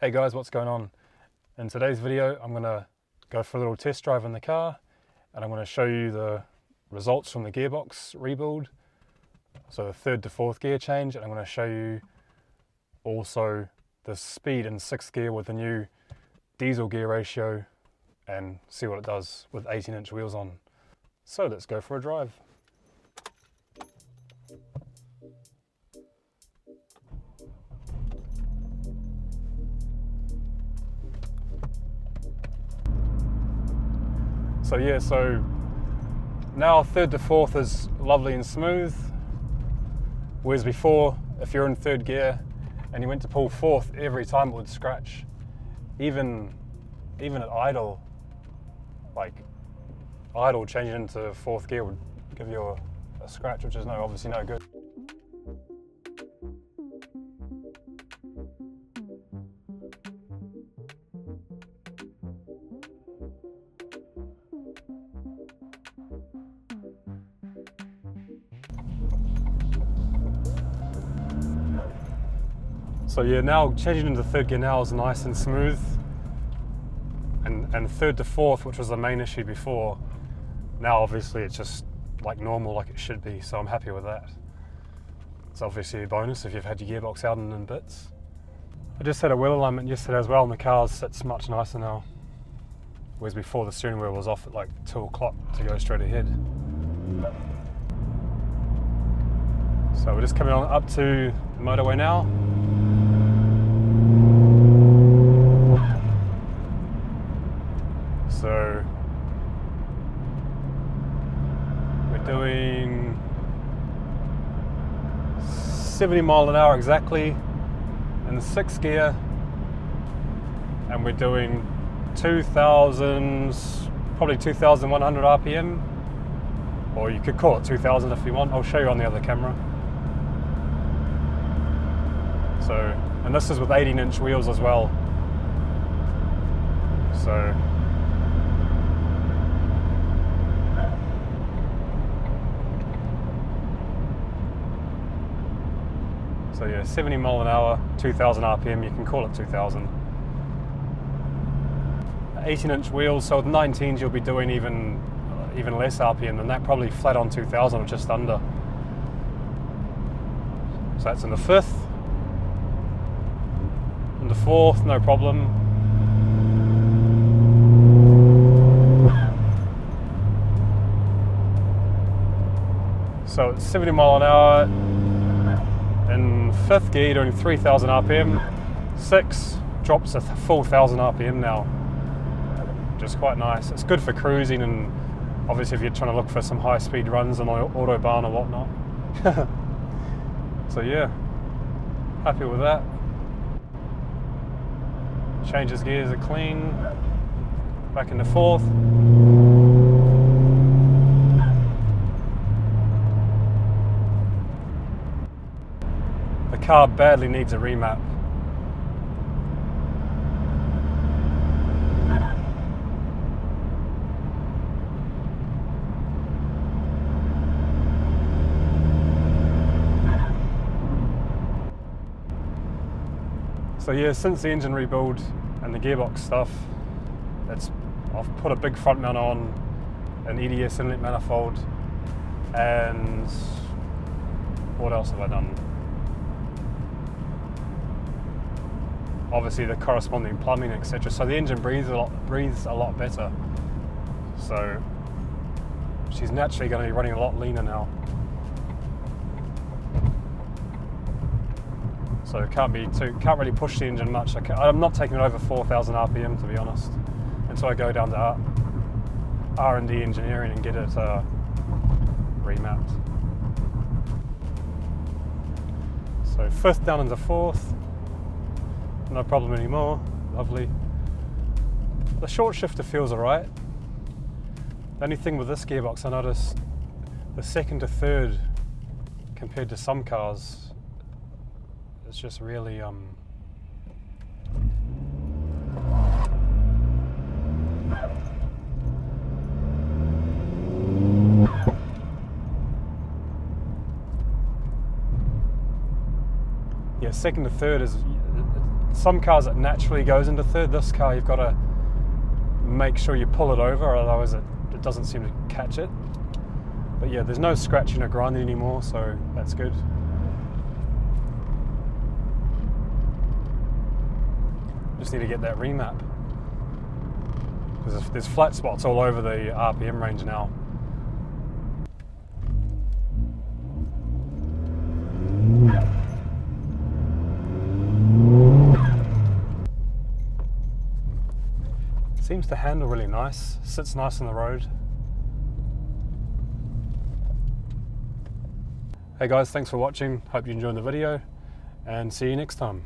Hey guys, what's going on? In today's video I'm going to go for a little test drive in the car and I'm going to show you the results from the gearbox rebuild, so the 3rd to 4th gear change, and I'm going to show you also the speed in 6th gear with the new diesel gear ratio and see what it does with 18-inch wheels on. So let's go for a drive. So now 3rd to 4th is lovely and smooth, whereas before, if you're in 3rd gear and you went to pull 4th, every time it would scratch. Even at idle, like idle changing into 4th gear would give you a scratch, which is obviously no good. So yeah, now changing into 3rd gear now is nice and smooth, and 3rd to 4th, which was the main issue before, now obviously it's just like normal, like it should be, so I'm happy with that. It's obviously a bonus if you've had your gearbox out in bits. I just had a wheel alignment yesterday as well, and the car sits much nicer now, whereas before the steering wheel was off at like 2 o'clock to go straight ahead. So we're just coming on up to the motorway now. So we're doing 70 mile an hour exactly in the 6th gear, and we're doing 2,000, probably 2,100 RPM, or you could call it 2,000 if you want. I'll show you on the other camera. So, and this is with 18-inch wheels as well. So yeah, 70 mile an hour, 2,000 RPM, you can call it 2,000. 18-inch wheels, so with 19s you'll be doing even less RPM than that, probably flat on 2,000 or just under. So that's in the 5th. In the 4th, no problem. So it's 70 mile an hour. In 5th gear, you're doing 3,000 RPM. 6 drops a full 1,000 RPM now. Just quite nice. It's good for cruising, and obviously if you're trying to look for some high speed runs on the autobahn or whatnot. So yeah, happy with that. Changes gears are clean. Back into 4th. The car badly needs a remap. So yeah, since the engine rebuild and the gearbox stuff, I've put a big front mount on, an EDS inlet manifold, and what else have I done? Obviously the corresponding plumbing, etc. So the engine breathes a lot better. So she's naturally going to be running a lot leaner now. So can't really push the engine much. I'm not taking it over 4,000 RPM to be honest, until I go down to R&D engineering and get it remapped. So 5th down into 4th. No problem anymore, lovely. The short shifter feels alright. The only thing with this gearbox, I noticed the 2nd to 3rd compared to some cars, it's just really yeah, 2nd to 3rd is some cars it naturally goes into third. This car you've got to make sure you pull it over, otherwise it doesn't seem to catch it. But yeah, there's no scratching or grinding anymore, so that's good. Just need to get that remap, because there's flat spots all over the RPM range now. Seems to handle really nice, sits nice on the road. Hey guys, thanks for watching, hope you enjoyed the video, and see you next time.